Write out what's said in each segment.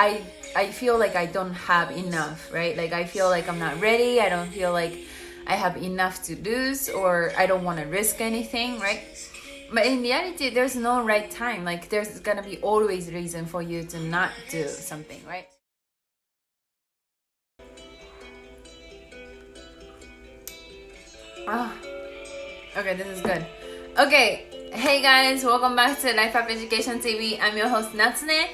I feel like I don't have enough, right? Like I feel like I'm not ready. I don't feel like I have enough to lose, or I don't want to risk anything, right? But in reality, there's no right time. Like there's gonna be always reason for you to not do something, right? Okay, this is good. Okay, hey guys, welcome back to Life Up Education TV. I'm your host Natsune.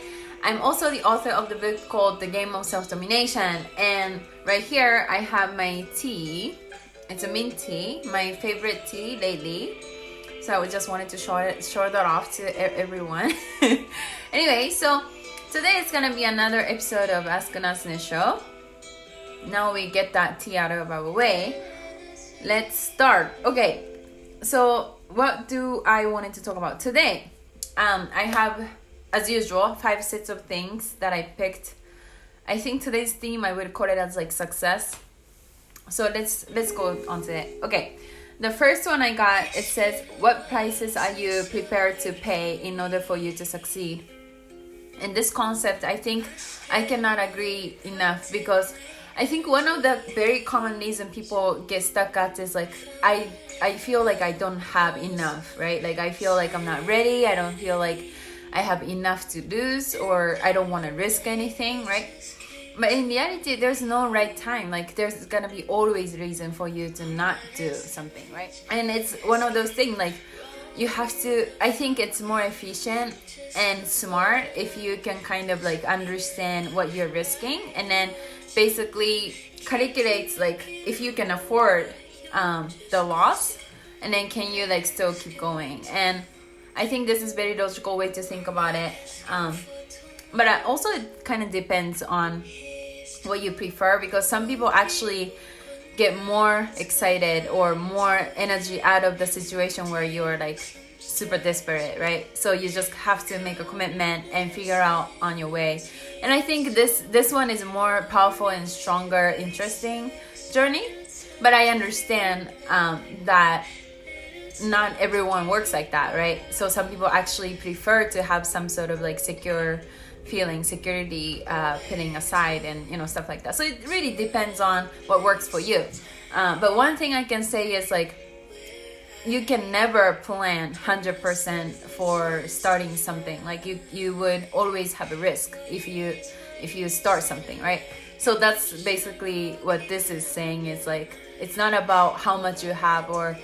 I'm also the author of the book called The Game of Self-Domination. And right here, I have my tea. It's a mint tea, my favorite tea lately. So I just wanted to show that off to everyone. Anyway, so today it's gonna be another episode of ASK Natsune Show. Now we get that tea out of our way. Let's start. Okay, so what do I wanted to talk about today? I have, as usual, 5 sets of things that I picked. I think today's theme, I would call it as like success. So let's go on to it. Okay, the first one I got, it says, what prices are you prepared to pay in order for you to succeed? And this concept, I think I cannot agree enough, because I think one of the very common reason people get stuck at is like, I feel like I don't have enough, right? Like I feel like I'm not ready. I don't feel like I have enough to lose, or I don't want to risk anything, right? But in reality, there's no right time. Like there's gonna be always reason for you to not do something, right? And it's one of those things, like you have to, I think it's more efficient and smart if you can kind of like understand what you're risking, and then basically calculates like if you can afford the loss, and then can you like still keep going. And I think this is very logical way to think about it. But also it kind of depends on what you prefer, because some people actually get more excited or more energy out of the situation where you're like super desperate, right? So you just have to make a commitment and figure out on your way. And I think this one is more powerful and stronger, interesting journey. But I understand that not everyone works like that, right? So some people actually prefer to have some sort of like secure feeling, security putting aside, and you know, stuff like that. So it really depends on what works for you. But one thing I can say is like, you can never plan 100% for starting something. Like you would always have a risk if you start something, right? So that's basically what this is saying, is like, it's not about how much you have or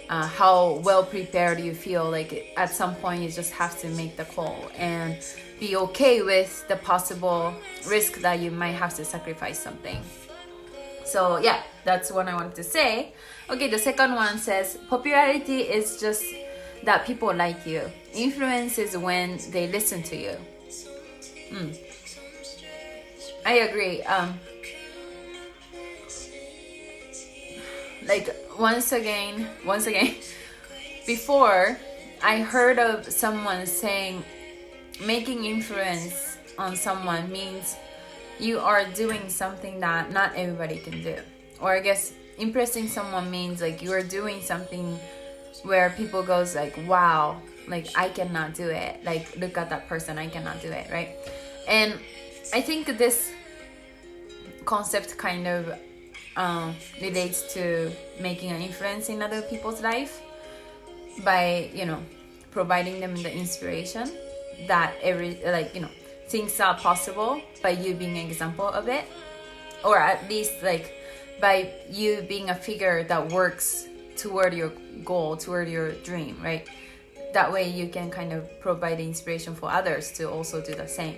how well prepared you feel. Like at some point you just have to make the call and be okay with the possible risk that you might have to sacrifice something. So yeah, that's what I wanted to say. Okay, the second one says, popularity is just that people like you. Influence is when they listen to you. I agree. Like once again, before I heard of someone saying making influence on someone means you are doing something that not everybody can do. Or I guess impressing someone means like you are doing something where people goes like, wow, like I cannot do it. Like look at that person, I cannot do it, right? And I think this concept kind of relates to making an influence in other people's life by, you know, providing them the inspiration that things are possible by you being an example of it, or at least like by you being a figure that works toward your goal, toward your dream, right? That way you can kind of provide inspiration for others to also do the same.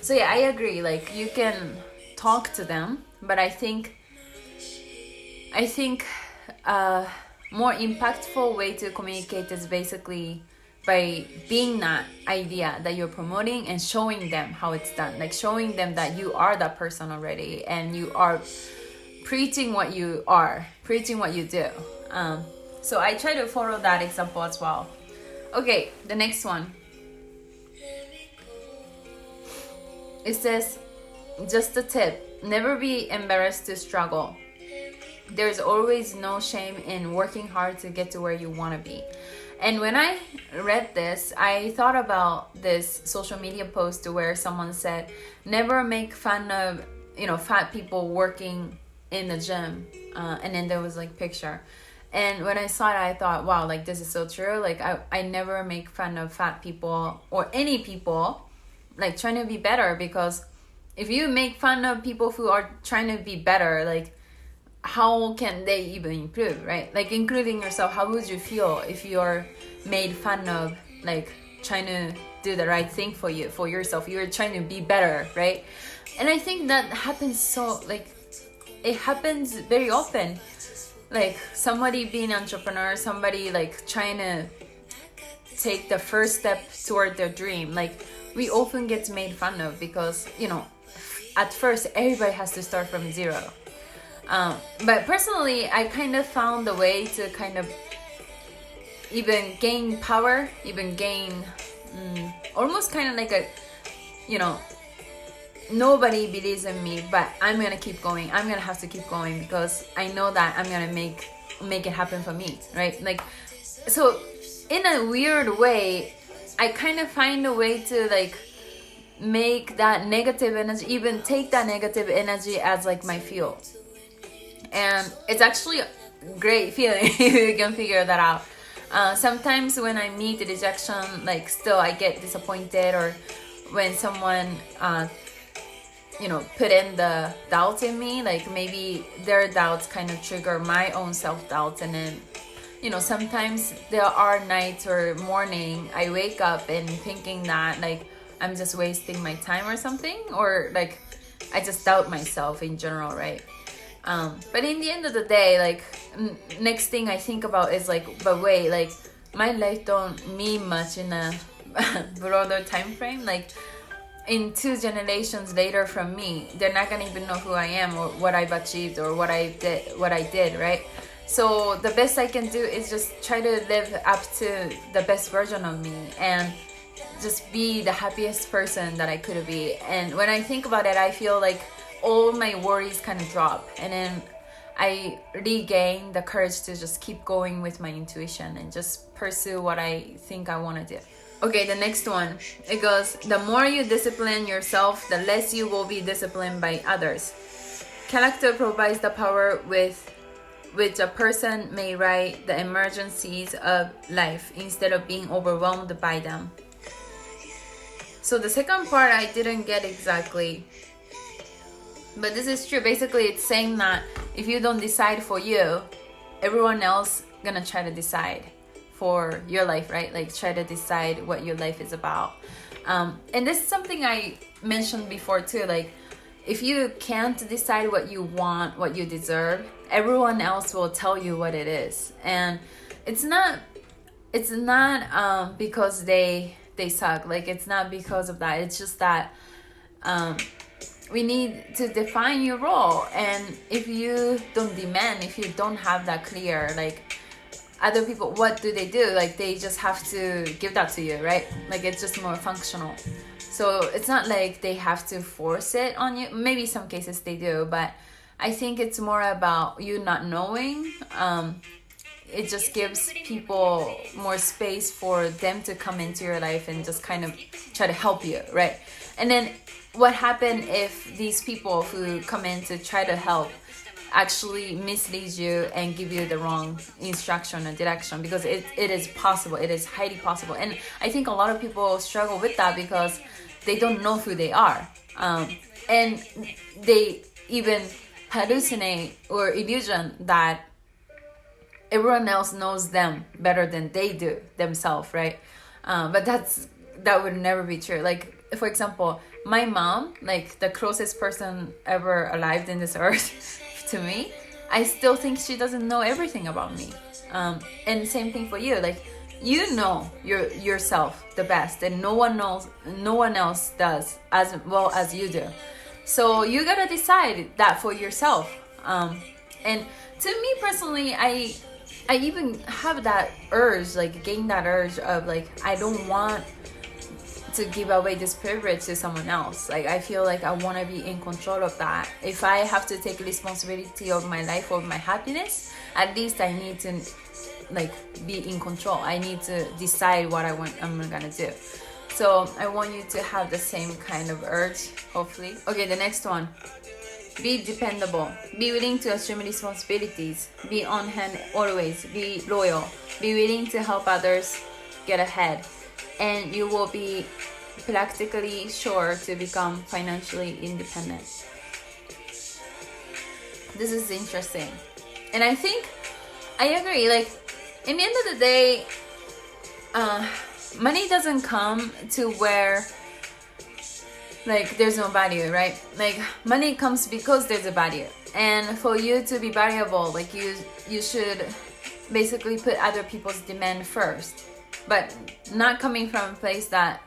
So yeah, I agree, like you can talk to them, but I think more impactful way to communicate is basically by being that idea that you're promoting and showing them how it's done, like showing them that you are that person already and you are preaching what you do. So I try to follow that example as well. Okay, the next one. It says, just a tip, never be embarrassed to struggle. There's always no shame in working hard to get to where you want to be. And when I read this, I thought about this social media post where someone said, never make fun of, fat people working in the gym. And then there was like picture. And when I saw it, I thought, wow, like this is so true. Like I never make fun of fat people or any people like trying to be better, because if you make fun of people who are trying to be better, like how can they even improve, right? Like including yourself, how would you feel if you're made fun of, like trying to do the right thing for yourself? You're trying to be better, right? And I think that happens it happens very often. Like somebody being an entrepreneur, somebody like trying to take the first step toward their dream, like we often get made fun of because, at first everybody has to start from zero. But personally, I kind of found a way to kind of even gain power, even gain almost kind of like a, nobody believes in me, but I'm gonna keep going. I'm gonna have to keep going because I know that I'm gonna make it happen for me, right? Like, so in a weird way, I kind of find a way to like make that negative energy, even take that negative energy as like my fuel. And it's actually a great feeling if you can figure that out. Sometimes when I meet rejection, like still I get disappointed, or when someone put in the doubt in me, like maybe their doubts kind of trigger my own self-doubt. And then sometimes there are nights or morning I wake up and thinking that like I'm just wasting my time or something, or like I just doubt myself in general, right? But in the end of the day, like next thing I think about is like, but wait, like my life don't mean much in a broader time frame. Like in 2 generations later from me, they're not gonna even know who I am or what I've achieved or what I did, right? So the best I can do is just try to live up to the best version of me and just be the happiest person that I could be. And when I think about it, I feel like all my worries kind of drop, and then I regain the courage to just keep going with my intuition and just pursue what I think I want to do. Okay, the next one, it goes, the more you discipline yourself, the less you will be disciplined by others. Character provides the power with which a person may ride the emergencies of life instead of being overwhelmed by them. So the second part I didn't get exactly, but this is true. Basically, it's saying that if you don't decide for you, everyone else gonna try to decide for your life, right? Like try to decide what your life is about. And this is something I mentioned before too. Like if you can't decide what you want, what you deserve, everyone else will tell you what it is. And it's not because they suck. Like it's not because of that. It's just that we need to define your role. And if you don't demand, if you don't have that clear, like other people, what do? Like they just have to give that to you, right? Like it's just more functional. So it's not like they have to force it on you. Maybe some cases they do, but I think it's more about you not knowing. It just gives people more space for them to come into your life and just kind of try to help you, right? And then what happens if these people who come in to try to help actually mislead you and give you the wrong instruction or direction? Because it is possible. It is highly possible. And I think a lot of people struggle with that because they don't know who they are. And they even hallucinate or illusion that everyone else knows them better than they do themselves, right? But that would never be true. Like, for example, my mom, like the closest person ever alive in this earth to me, I still think she doesn't know everything about me. And same thing for you. Like, you know yourself the best, and no one else does as well as you do. So you gotta decide that for yourself. And to me personally, I even have that urge, like gain that urge of like, I don't want to give away this privilege to someone else. Like I feel like I want to be in control of that. If I have to take responsibility of my life, of my happiness, at least I need to like be in control. I need to decide what I'm gonna do. So I want you to have the same kind of urge, hopefully. Okay, the next one. Be dependable. Be willing to assume responsibilities. Be on hand always. Be loyal. Be willing to help others get ahead. And you will be practically sure to become financially independent. This is interesting. And I think I agree. Like, in the end of the day, money doesn't come to where like there's no value, right? Like, money comes because there's a value, and for you to be valuable, like you should basically put other people's demand first, but not coming from a place that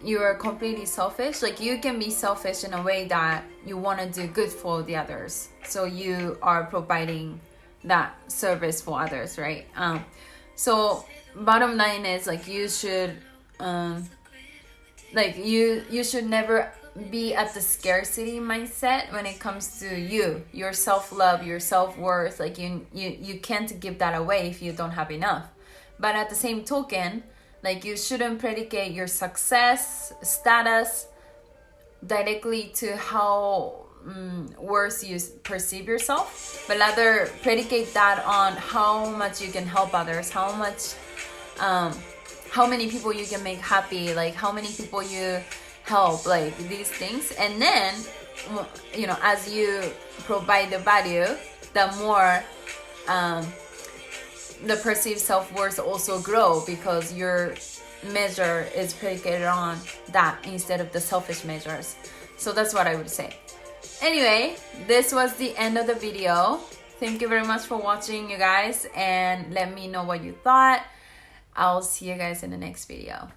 you are completely selfish. Like, you can be selfish in a way that you want to do good for the others, so you are providing that service for others, right? So bottom line is, like, you should you should never be at the scarcity mindset when it comes to your self-love, your self-worth. Like, you can't give that away if you don't have enough. But at the same token, like, you shouldn't predicate your success status directly to how worse you perceive yourself, but rather predicate that on how much you can help others, how many people you can make happy, like how many people you help, like these things. And then, you know, as you provide the value, the more the perceived self-worth also grow, because your measure is predicated on that instead of the selfish measures. So that's what I would say. Anyway, this was the end of the video. Thank you very much for watching, you guys, and let me know what you thought. I'll see you guys in the next video.